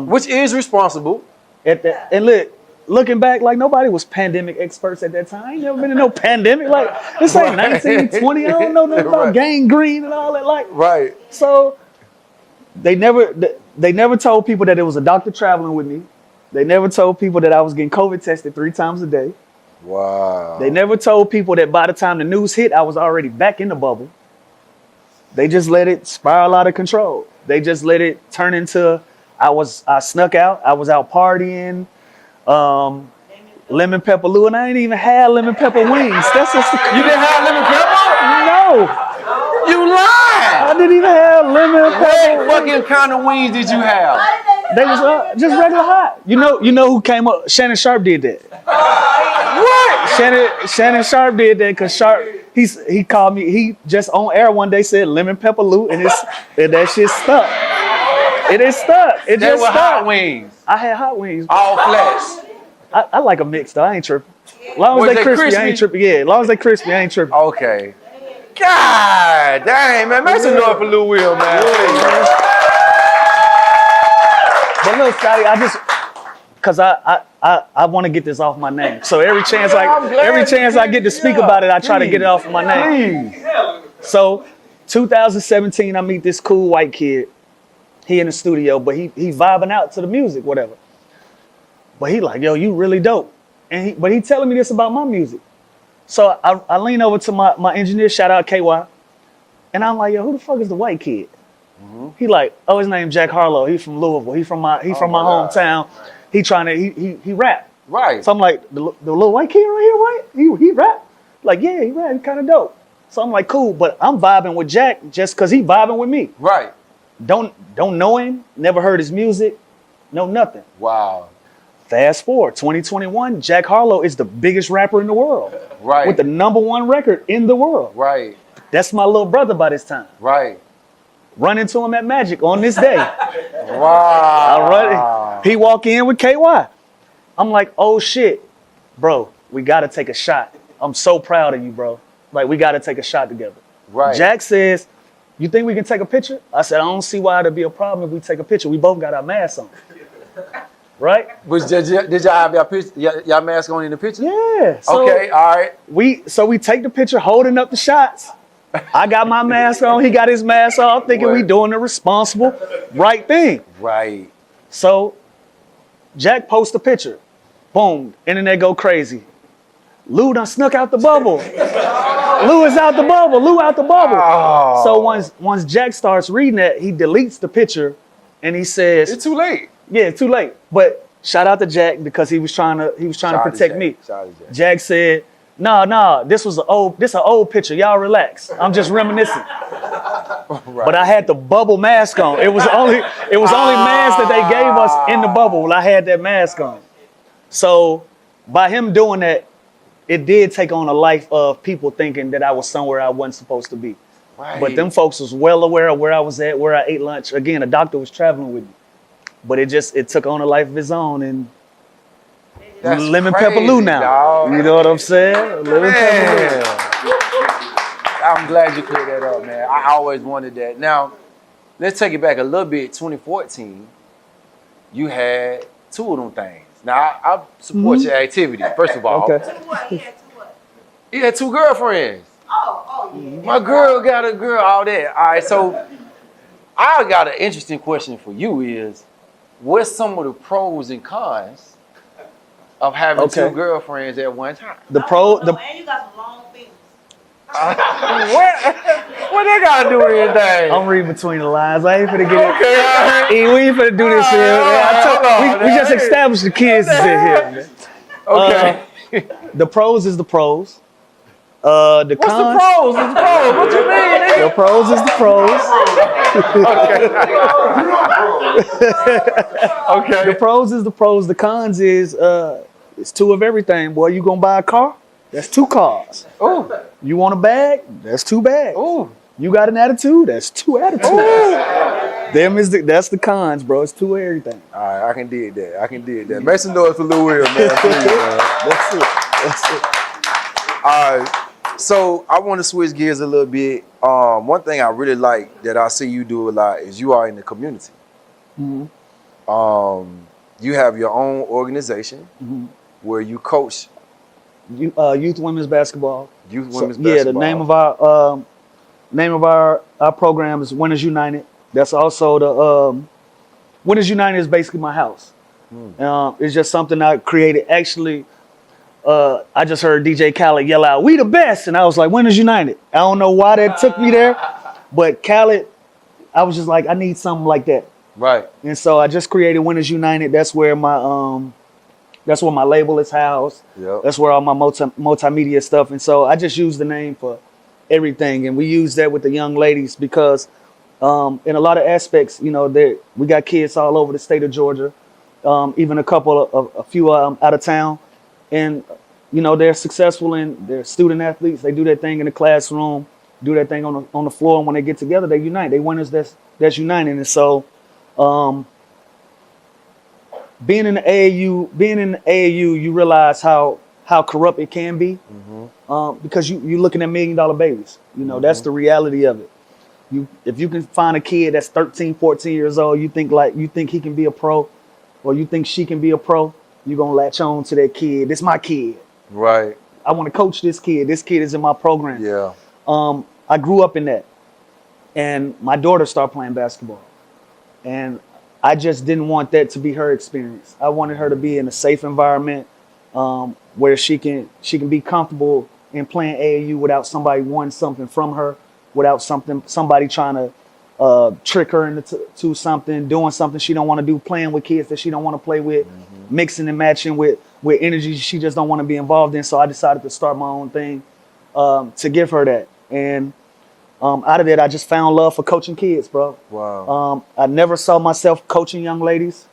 Which is responsible. And looking back, like, nobody was pandemic experts at that time. I ain't never been in no pandemic. Like, this ain't 1920. I don't know nothing about gangrene and all that. Like, right. So they never told people that there was a doctor traveling with me. They never told people that I was getting COVID tested 3 times a day. Wow. They never told people that by the time the news hit, I was already back in the bubble. They just let it spiral out of control. They just let it turn into, I snuck out. I was out partying. Lemon pepper Lou, and I ain't even had lemon pepper wings. That's just You didn't have lemon pepper? No. You lied. I didn't even have lemon pepper. What fucking kind of wings did you have? They was just regular hot. You know who came up? Shannon Sharp did that. What? Shannon Sharp did that because Sharp, he called me. He just on air one day said lemon pepper Lou, and that shit stuck. It is stuck. It just stuck. Hot wings. I had hot wings. All flesh. I like a mix though. I ain't tripping. As long as they crispy, I ain't tripping. Yeah, as long as they crispy, I ain't tripping. Okay. God dang, man. Make some noise for Lou Will, man. But look, Scotty, cause I want to get this off my name. So every chance I get to speak about it, I try to get it off of my name. So 2017, I meet this cool white kid. He in the studio, but he vibing out to the music, whatever. But he like, yo, you really dope. But he telling me this about my music. So I lean over to my engineer, shout out KY. And I'm like, yo, who the fuck is the white kid? He like, oh, his name's Jack Harlow. He from Louisville. He from my hometown. He rap. Right. So I'm like, the little white kid right here, right? He rap? Like, yeah, he rap. He kind of dope. So I'm like, cool. But I'm vibing with Jack just because he vibing with me. Right. Don't know him. Never heard his music. No nothing. Wow. Fast forward, 2021, Jack Harlow is the biggest rapper in the world. Right. With the #1 record in the world. Right. That's my little brother by this time. Right. Run into him at Magic on this day. Wow. He walk in with KY. I'm like, oh shit, bro, we gotta take a shot. I'm so proud of you, bro. Like, we gotta take a shot together. Right. Jack says, you think we can take a picture? I said, I don't see why it'd be a problem if we take a picture. We both got our masks on. right? Did y'all have y'all picture, y'all mask on in the picture? Yeah. So Okay, all right. we take the picture holding up the shots. I got my mask on. He got his mask on. Thinking we doing the responsible, right thing. Right. So Jack posts a picture. Boom. Internet go crazy. Lou done snuck out the bubble. Lou is out the bubble. Lou out the bubble. Oh. So once Jack starts reading that, he deletes the picture, and he says, It's too late. "Yeah, it's too late." But shout out to Jack because he was trying to protect me. Shout out to Jack. Jack said, "Nah, this an old picture. Y'all relax. I'm just reminiscing." Right. But I had the bubble mask on. It was only mask that they gave us in the bubble. I had that mask on. So by him doing that, it did take on a life of people thinking that I was somewhere I wasn't supposed to be. Right. But them folks was well aware of where I was at, where I ate lunch. Again, a doctor was traveling with me. But it took on a life of its own, and That's lemon crazy, pepper Lou now. dog. You know what I'm saying? Lemon pepper Lou. Man. I'm glad you cleared that up, man. I always wanted that. Now, let's take it back a little bit. 2014, you had 2 of them things. Now, I support your activity, first of all. Okay. Two what? He had two what? You had 2 girlfriends. Oh, yeah. My girl got a girl, all that. All right, so I got an interesting question for you is, what's some of the pros and cons of having 2 girlfriends at one time? And you got some long fingers. What they gotta do with anything? I'm reading between the lines. I ain't finna get it. Okay, all right. We ain't finna do this here. We just established the kids is in here. Man. Okay. The pros is the pros. The What's cons. the pros? What's the pros? What you mean? Nigga? The pros is the pros. Okay. The pros is the pros. The cons is it's 2 of everything. Boy, you gonna buy a car? That's 2 cars. Ooh. You want a bag? That's 2 bags. Ooh. You got an attitude? That's 2 attitudes. That's the cons, bro. It's 2 of everything. All right, I can dig that. Make some noise for Lou Will, man. Please, man. That's it. All right. So I want to switch gears a little bit. One thing I really like that I see you do a lot is you are in the community. Mhm. You have your own organization where you coach Youth women's basketball. youth So, women's basketball. yeah, the name of our program is Winners United. That's also the Winners United is basically my house. It's just something I created. Actually, I just heard DJ Khaled yell out, "We the best," and I was like, "Winners United." I don't know why that took me there, but Khaled, I was just like, I need something like that. Right. And so I just created Winners United. That's where my label is housed. Yep. That's where all my multimedia stuff. And so I just use the name for everything. And we use that with the young ladies because in a lot of aspects, you know, we got kids all over the state of Georgia, even a few out of town. And, you know, they're successful and they're student athletes. They do their thing in the classroom, do their thing on the floor. And when they get together, they unite. They winners that's uniting. And so being in the AAU, you realize how corrupt it can be, because you're looking at $1 million babies. You know, that's the reality of it. If you can find a kid that's 13, 14 years old, you think he can be a pro, or you think she can be a pro, you're gonna latch on to that kid. This my kid. Right. I want to coach this kid. This kid is in my program. Yeah. I grew up in that, and my daughter started playing basketball, and I just didn't want that to be her experience. I wanted her to be in a safe environment where she can be comfortable in playing AAU without somebody wanting something from her, without somebody trying to trick her into something, doing something she don't want to do, playing with kids that she don't want to play with, mixing and matching with energy she just don't want to be involved in. So I decided to start my own thing to give her that. And out of that, I just found love for coaching kids, bro. Wow. I never saw myself coaching young ladies,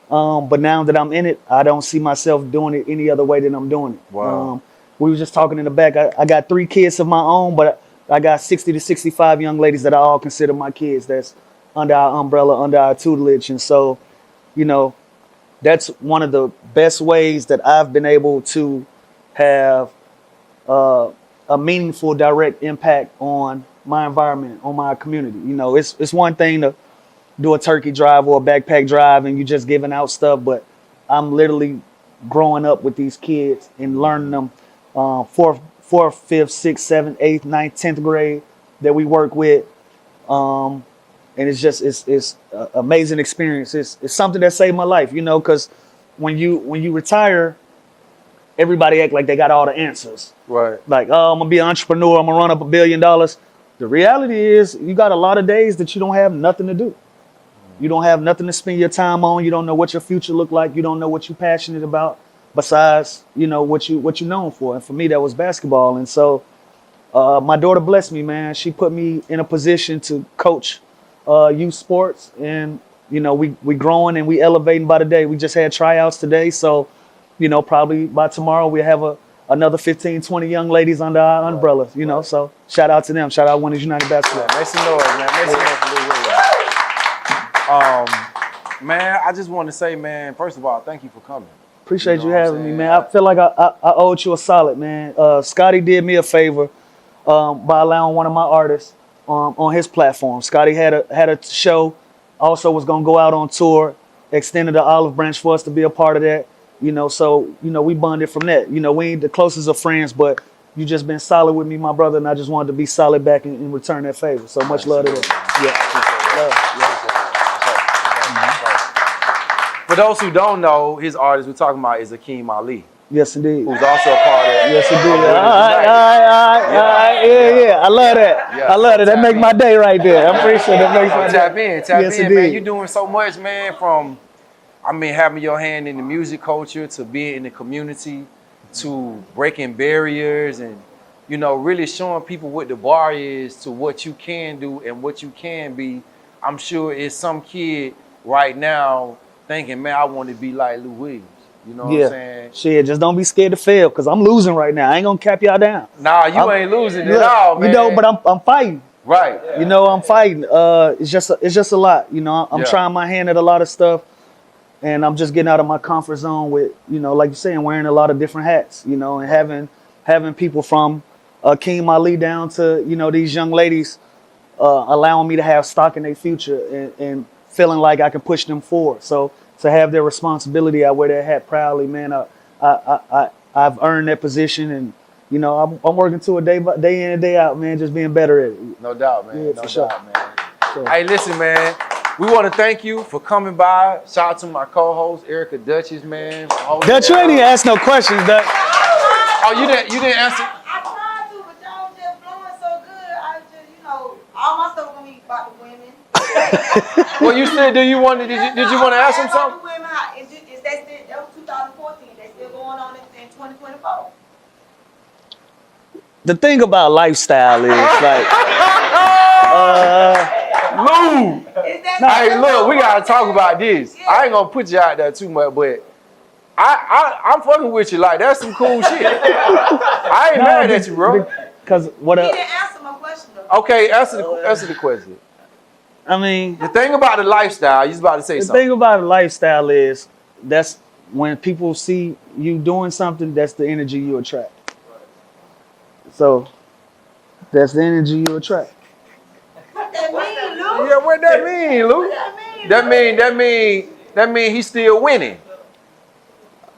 but now that I'm in it, I don't see myself doing it any other way than I'm doing it. Wow. We were just talking in the back. I got 3 kids of my own, but I got 60 to 65 young ladies that I all consider my kids. That's under our umbrella, under our tutelage. And so, you know, that's one of the best ways that I've been able to have a meaningful, direct impact on my environment, on my community. You know, it's one thing to do a turkey drive or a backpack drive and you just giving out stuff, but I'm literally growing up with these kids and learning them fourth, fifth, sixth, seventh, eighth, ninth, 10th grade that we work with. And it's just it's an amazing experience. It's something that saved my life, you know, because when you retire, everybody act like they got all the answers. Right. Like, oh, I'm gonna be an entrepreneur, I'm gonna run up $1 billion. The reality is you got a lot of days that you don't have nothing to do. You don't have nothing to spend your time on. You don't know what your future look like. You don't know what you're passionate about besides, you know, what you're known for. And for me, that was basketball. And so my daughter blessed me, man. She put me in a position to coach youth sports. And, you know, we growing and we elevating by the day. We just had tryouts today. So, you know, probably by tomorrow we'll have another 15, 20 young ladies under our umbrella, you know. So shout out to them. Shout out Winners United Basketball. Make some noise, man. Make some noise for Lil Williams. Man, I just want to say, man, first of all, thank you for coming. Appreciate you having me, man. I feel like I owed you a solid, man. Scotty did me a favor by allowing one of my artists on his platform. Scotty had a show, also was gonna go out on tour, extended the olive branch for us to be a part of that. You know, so you know we bonded from that. You know, we ain't the closest of friends, but you just been solid with me, my brother, and I just wanted to be solid back and return that favor. So much love to that. Yeah. For those who don't know, his artist we're talking about is Akeem Ali, Yes, indeed. who's also a part of Yes, indeed. of All right. Yeah. I love that. Yeah. I love it. That make my day right there. I'm pretty sure that makes my Tap day. in, tap Yes, in, indeed. man. You're doing so much, man, from, I mean, having your hand in the music culture to being in the community to breaking barriers and, you know, really showing people what the bar is to what you can do and what you can be. I'm sure it's some kid right now thinking, man, I want to be like Lou Williams. You know what I'm saying? Shit, just don't be scared to fail, because I'm losing right now. I ain't gonna cap y'all down. Nah, you ain't losing at all, man. You know, but I'm fighting. Right. You know, I'm fighting. It's just a lot. You know, I'm trying my hand at a lot of stuff, and I'm just getting out of my comfort zone with, you know, like you're saying, wearing a lot of different hats. You know, and having people from Akeem Ali down to, you know, these young ladies allowing me to have stock in their future and feeling like I can push them forward. So to have their responsibility, I wear that hat proudly, man. I've earned that position, and you know, I'm working to it day in and day out, man. Just being better at it. No doubt, man. Yeah, no for sure. doubt, man. Sure. Hey, listen, man. We want to thank you for coming by. Shout out to my co-host Erica Duchess, man. Dutch, you ain't even ask no questions, Dutch. Oh, you didn't answer. I tried to, but y'all just blowing so good. I just, you know, all my stuff gonna be about the women. Well, you said, did you want to ask him something? Women, is that was 2014. That's still going on in 2024. The thing about lifestyle is like, Lou. Is that Hey, look, we gotta talk about this. I ain't gonna put you out there too much, but I'm fucking with you. Like, that's some cool shit. I ain't mad at you, bro. Because what? He didn't answer my question though. Okay, answer the question. I mean, The thing about the lifestyle, you was about to say the something. thing about a lifestyle is that's when people see you doing something, that's the energy you attract. So that's the energy you attract. What that mean, Lou? Yeah, what that mean, Lou? That mean he's still winning.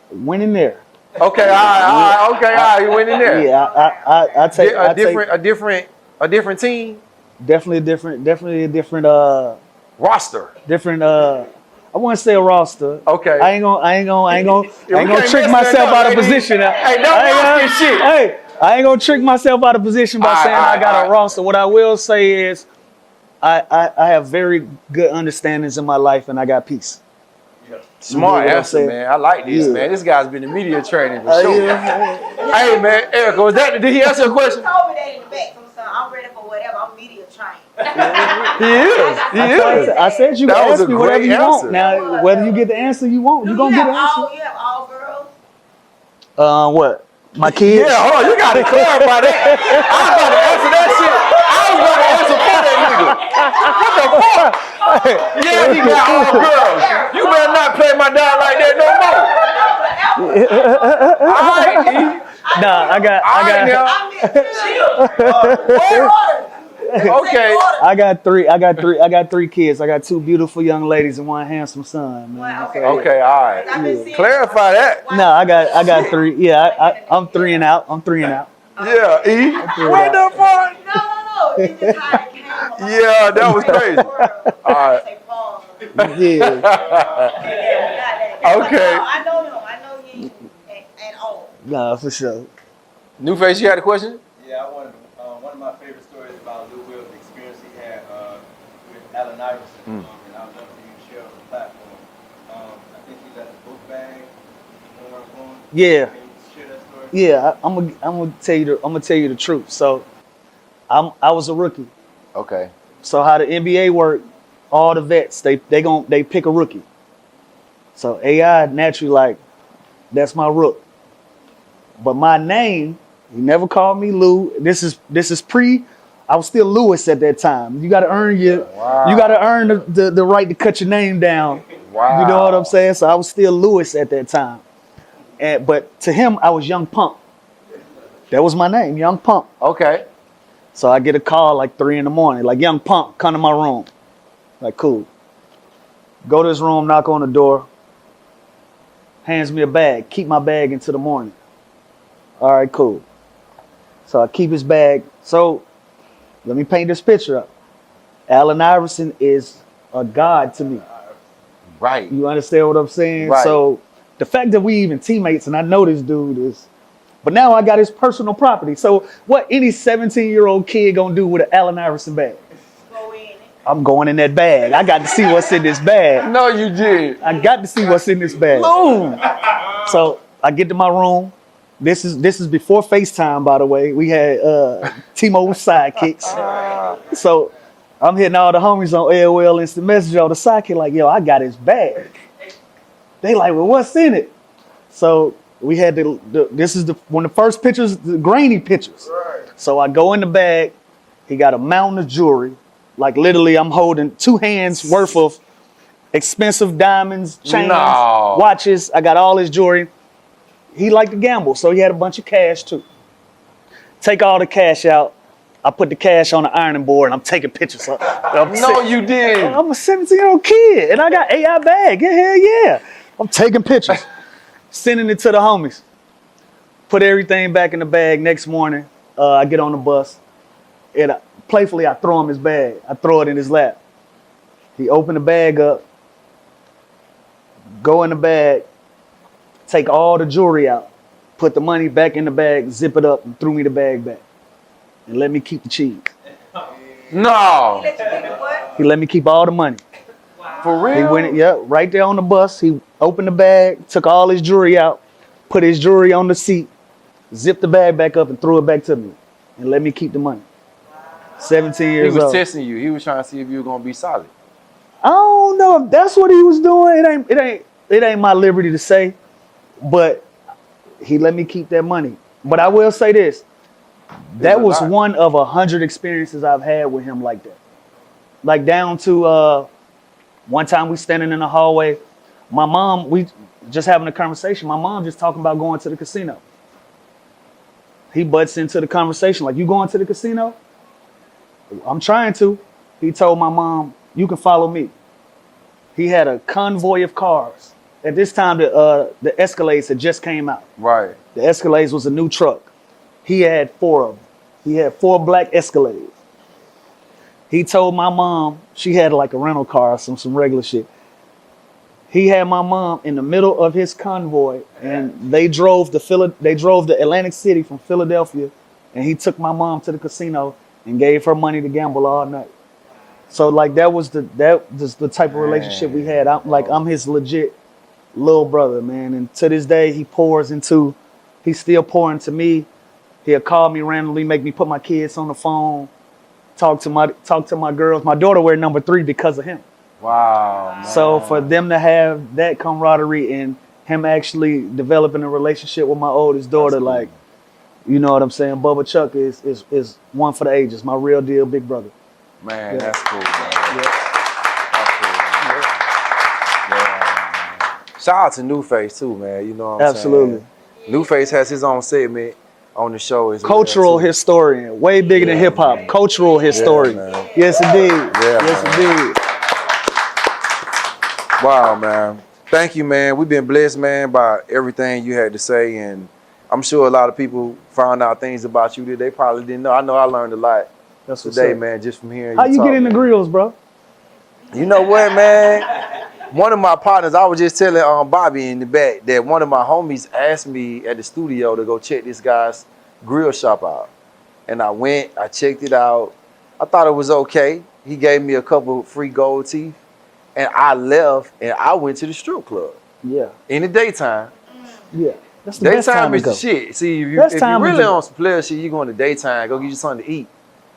Winning there. Okay, all right, you winning there. Yeah, I take A different team, definitely a different roster. I wouldn't say a roster. Okay. I ain't gonna can't trick mess myself that up, out of lady. position. Hey, don't roster this shit. Hey, I ain't gonna trick myself out of position by saying I got a roster. What I will say is I have very good understandings in my life, and I got peace. Smart what I'm answer, saying? man. I like this, Yeah. man. This guy's been in media training for sure. Hey, man, Erica, did he answer your question? You told me that in the back. I'm ready for whatever. I'm media trained. He is. I said you That can was ask a me whatever great you answer. want. Now, whether you get the answer you want, you're gonna get the answer. You have all girls. What? My kids? Yeah, hold on, you gotta clarify that. I was about to answer that shit. I was about to answer for that nigga. What the fuck? Yeah, he got all girls. You better not play my dog like that no more. All right, Nah, I got. I mean, Okay. I got three kids. I got 2 beautiful young ladies and 1 handsome son, man. Wow. So, Okay, all right. I've been seeing Clarify that. no, I got 3. Yeah, I'm 3 and out. Yeah, E. What the fuck? No. It's just how it came about. Yeah, that was crazy. All right. Say pause. Yeah. Okay. I know him. I know he and all. Nah, for sure. Nuface, you had a question? Yeah, I wanted one of my favorite stories about Lou Will, the experience he had with Allen Iverson, and I would love for you to share on the platform. I think he left a book bag. You know where I'm going? Yeah. Can you share that story? Yeah, I'm gonna tell you the truth. So, I was a rookie. Okay. So how the NBA work, all the vets they pick a rookie. So AI naturally like, that's my rook. But my name, he never called me Lou. This is pre. I was still Lewis at that time. You got to earn you got to earn the right to cut your name down. Wow. You know what I'm saying? So I was still Lewis at that time. But to him, I was Young Pump. That was my name, Young Pump. Okay. So I get a call like 3 in the morning, like, Young Pump, come to my room. Like, cool. Go to his room, knock on the door. Hands me a bag. Keep my bag until the morning. All right, cool. So I keep his bag. So let me paint this picture up. Allen Iverson is a god to me. Right. You understand what I'm saying? Right. So the fact that we even teammates, and I know this dude is, but now I got his personal property. So what any 17-year-old kid gonna do with an Allen Iverson bag? Go in it. I'm going in that bag. I got to see what's in this bag. No, you did. I got to see what's in this bag. Lou. So I get to my room. This is before FaceTime, by the way. We had T-Mobile sidekicks. So I'm hitting all the homies on AOL Instant Messenger on the sidekick like, yo, I got his bag. They like, well, what's in it? So we had this is one of the first pictures, the grainy pictures. Right. So I go in the bag. He got a mountain of jewelry. Like literally, I'm holding 2 hands worth of expensive diamonds, chains, watches. I got all his jewelry. He liked to gamble, so he had a bunch of cash too. Take all the cash out. I put the cash on the ironing board and I'm taking pictures. You didn't. I'm a 17-year-old kid and I got AI bag. Yeah, hell yeah. I'm taking pictures, sending it to the homies. Put everything back in the bag. Next morning, I get on the bus and playfully I throw him his bag. I throw it in his lap. He opened the bag up, go in the bag, take all the jewelry out, put the money back in the bag, zip it up, and threw me the bag back. And let me keep the cheese. No. He let me keep all the money. For real? He went, right there on the bus. He opened the bag, took all his jewelry out, put his jewelry on the seat, zipped the bag back up and threw it back to me. And let me keep the money. 17 years old. He was testing you. He was trying to see if you were gonna be solid. I don't know if that's what he was doing. It ain't my liberty to say, but he let me keep that money. But I will say this. That was one of 100 experiences I've had with him like that. Like down to one time we standing in the hallway. My mom, we just having a conversation. My mom just talking about going to the casino. He butts into the conversation like, you going to the casino? I'm trying to. He told my mom, you can follow me. He had a convoy of cars. At this time, the Escalades had just came out. Right. The Escalades was a new truck. He had 4 of them. He had 4 black Escalades. He told my mom, she had like a rental car, some regular shit. He had my mom in the middle of his convoy, and they drove the Atlantic City from Philadelphia, and he took my mom to the casino and gave her money to gamble all night. So like that was the type of relationship we had. I'm his legit little brother, man. And to this day, he's still pouring to me. He'll call me randomly, make me put my kids on the phone, talk to my girls. My daughter wear number 3 because of him. Wow. Man. So for them to have that camaraderie and him actually developing a relationship with my oldest daughter, like, you know what I'm saying? Bubba Chuck is one for the ages. My real deal big brother. Man, that's cool, man. Yeah. That's cool, man. Yeah. Shout out to Nuface too, man. You know what I'm saying? Absolutely. Nuface has his own segment on the show as Cultural well, too. historian, way bigger than hip hop. Cultural historian. man. Yes, indeed. Yeah, Yes, indeed. Wow, man. Thank you, man. We've been blessed, man, by everything you had to say, and I'm sure a lot of people found out things about you that they probably didn't know. I know I learned a lot That's what's today, up. man, just from hearing How you you talk, get in the man. grills, bro? You know what, man? One of my partners, I was just telling Bobby in the back that one of my homies asked me at the studio to go check this guy's grill shop out. And I went, I checked it out. I thought it was okay. He gave me a couple free gold teeth. And I left and I went to the strip club. Yeah. In the daytime. Yeah. That's the best time Daytime to is the go. shit. See, if you Best time really to go. on some player shit, you go in the daytime, go get you something to eat,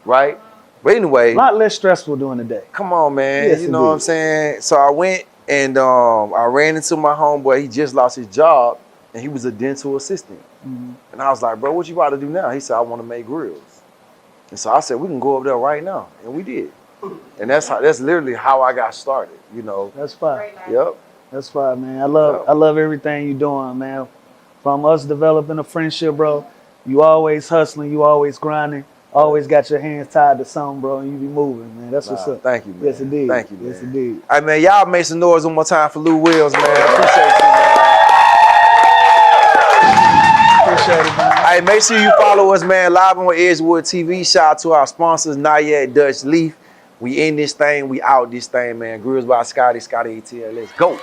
right? But anyway, A lot less stressful during the day. come on, man. Yes, you know what I'm indeed. saying? So I went and I ran into my homeboy. He just lost his job and he was a dental assistant. Mhm. And I was like, bro, what you about to do now? He said, I want to make grills. And so I said, we can go up there right now. And we did. And that's literally how I got started, you know. That's fine. Yep. That's fine, man. I love everything you doing, man. From us developing a friendship, bro. You always hustling, you always grinding, always got your hands tied to something, bro, and you be moving, man. That's what's up. Thank you, man. Yes, indeed. Thank you, man. Yes, indeed. All right, man, y'all make some noise one more time for Lou Wills, man. Appreciate you, man. Appreciate it, man. All right, make sure you follow us, man, live on Edgewood TV. Shout out to our sponsors, Not Yet Dutch Leaf. We in this thing, we out this thing, man. Grills by Scotty, Scotty ATL. Let's go.